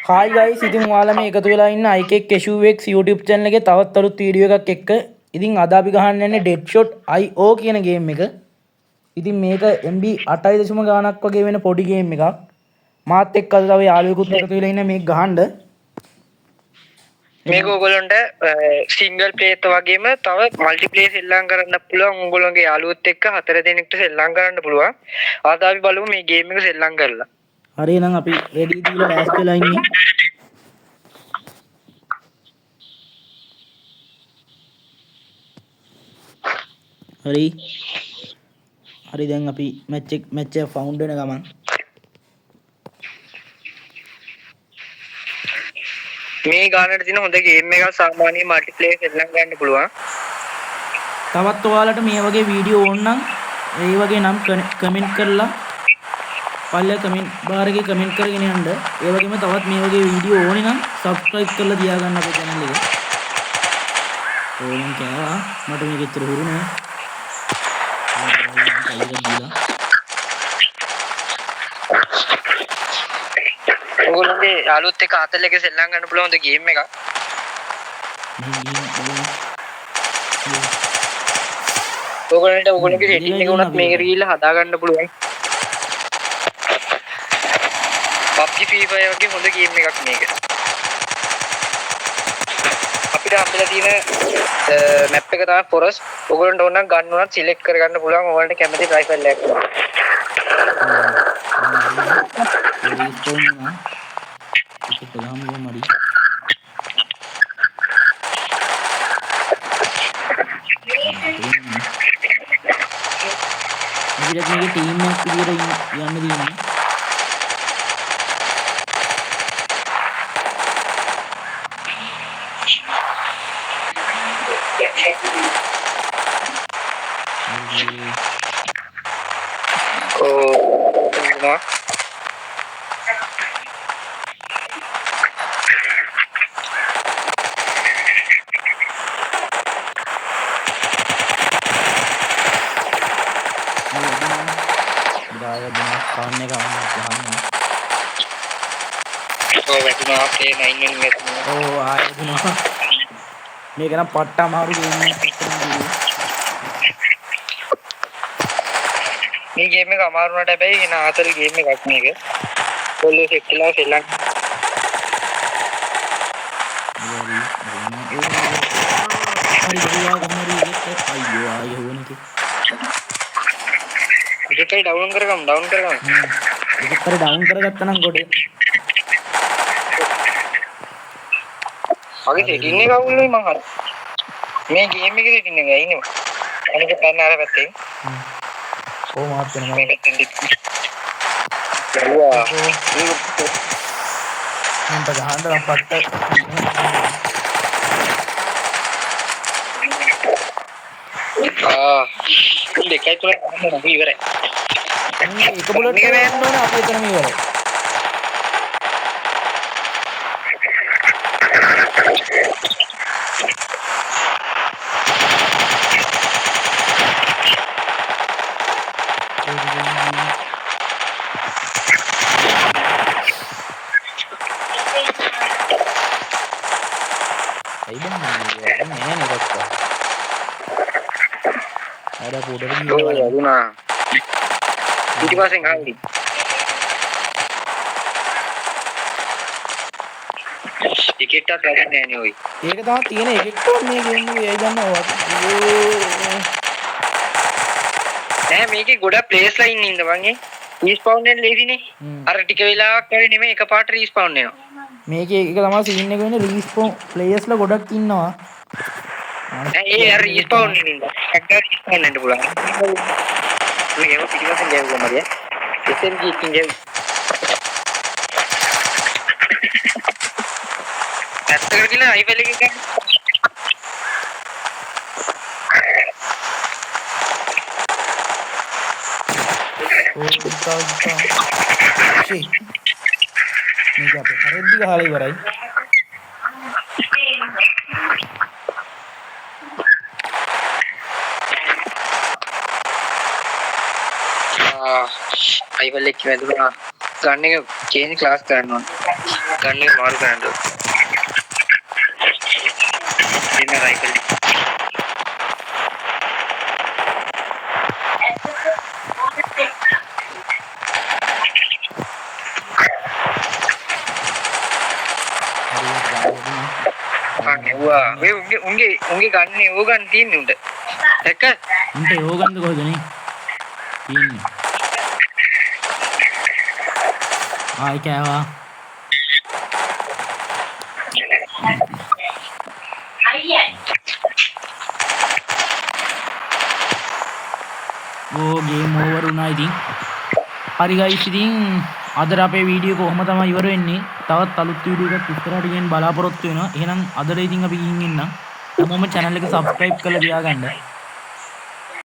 Hi guys, ඉතින් ඔයාලා මේ එකතු වෙලා ඉන්න IK Cashuex YouTube channel එකේ තවත් අලුත් වීඩියෝ එකක් එක්ක. ඉතින් අද අපි ගහන්න යන්නේ Deadshot IO කියන ගේම් එක. ඉතින් මේක MB 8.0 ගාණක් වගේ වෙන පොඩි ගේම් එකක්. මාත් එක්ක අද තව යාළුවෙකුත් එකතු වෙලා ඉන්න මේක ගහන්න. මේක ඔයගොල්ලන්ට සිංගල් ප්ලේයර් වගේම තව මල්ටි ප්ලේයර් සෙල්ලම් කරන්න පුළුවන්. ඔයගොල්ලන්ගේ යාළුවොත් එක්ක 4 දෙනෙක්ට සෙල්ලම් කරන්න පුළුවන්. අද අපි බලමු මේ ගේම් එක සෙල්ලම් කරලා. හරි එහෙනම් අපි රෙඩි දීලා ලෑස්ති වෙලා ඉන්නේ. හරි. හරි දැන් අපි මැච් එක ෆවුන්ඩ් වෙන ගමන් මේ ගානට තියෙන හොඳ ගේම් එකක් සාමාන්‍ය මල්ටි ප්ලේයර් සෙල්ලම් ගන්න පුළුවන්. තවත් ඔයාලට මේ වගේ වීඩියෝ ඕන නම් ඒ වගේ නම් කමෙන්ට් කරලා පල්ලෙහා කමෙන්ට් බාර් එකේ කමෙන්ට් කරගෙන යන්න. ඒ වගේම තවත් මේ වගේ වීඩියෝ ඕනේ නම් සබ්ස්ක්‍රයිබ් කරලා තියාගන්න අපේ channel එක. ඕනෙන් කෑවා. මට මේක ඇත්තට හුරු නෑ. ඔයගොල්ලන්ගේ යාළුවොත් එක්ක ආතල් එකේ සෙල්ලම් ගන්න පුළුවන් හොඳ ගේම් එකක්. ඔයගොල්ලන්ගේ සෙටින් එක උනත් මේක ගිහිල්ලා හදා ගන්න පුළුවන්. PUBG Free Fire වගේ හොඳ ගේම් එකක් මේක. අපිට හම්බෙලා තියෙන මැප් එක තමයි Forest. ඔයගොල්ලන්ට ඕන නම් ගන්න උනත් සිලෙක්ට් කරගන්න පුළුවන්. ඔයගොල්ලන්ට කැමති රයිෆල් එකක්. අපිට මේකේ ටීම් එකක් විදියට යන්න දෙන්නේ. මේක නම් පට්ට අමාරු ගේම් එකක්. මේ ගේම් එක අමාරු නට හැබැයි නාතර ගේම් එකක් මේක. කොල්ලෝ සෙට් වෙලා සෙල්ලම්. ඉතින් ඩවුන් කරගමු. ඒක පරි ඩවුන් කරගත්තා නම් ගොඩේ. මගේ සෙටින් එක අවුල්ුයි මං අර. මේ ගේම් එකේ සෙටින් එක ඉන්නේ. අනික පැන්න අර පැත්තේ. ඕ මාත් වෙනවා. මේක දෙන්නේ. යාළුවා. මන්ට ගහන්න නම් පට්ට. දෙකයි තුන ගන්න ඉවරයි. ඒක බුලට් එක වෙන්න ඕනේ අපි එතනම ඉවරයි. ada udah oh ya Luna ini pasang kali ticket එකක් ලැබෙන්නේ නැහැ නේ ඔයි. ඒක තමයි තියෙන එකෙක්ට මේ ගේම් එකේ එයි දන්නවා. නෑ මේකේ ගොඩක් ප්ලේස්ලා ඉන්න ඉඳපන් ඒ. රීස්පවුන් වෙන්න ලේසිනේ. අර ටික වෙලාවක් කරේ නෙමෙයි එකපාරට රීස්පවුන් වෙනවා. මේකේ ඒක තමයි සීන් එක වෙන්නේ රීස්පවුන් ප්ලේයර්ස්ලා ගොඩක් ඉන්නවා. ඒ අර රීස්පවුන් වෙනින්ද. එකක් රීස්පවුන් වෙන්න පුළුවන්. මේක පිටිපස්සෙන් ගෑවුවා මරිය. SMG එකකින් ගෑවුවා. ඇත්තට කියලා අයිපල් එකකින් ගන්න. මේක අපේ හරියට ගහලා ඉවරයි. අයිපල් එක වැදුනා. ගන්න එක චේන්ජ් ක්ලාස් කරන්න ඕන. ගන්න එක මාරු කරන්න ඕන. එන්න රයිකල්. වා වේ උන්ගේ ගන්නේ ඕගන් තියන්නේ උන්ට. දැක්ක? උන්ට ඕගන්ද කොහෙද නේ? තියෙන්නේ. ආයි කෑවා. ඕ ගේම් ඕවර් වුණා ඉතින්. හරි ගයිස් ඉතින් අදට අපේ වීඩියෝ කොහොම තමයි ඉවර වෙන්නේ. තවත් අලුත් වීඩියෝ එකක් ඉස්සරහට ගෙන් බලාපොරොත්තු වෙනවා. එහෙනම් අදට ඉතින් අපි ගිහින් එන්න. හැමෝම channel එක subscribe කරලා තියාගන්න.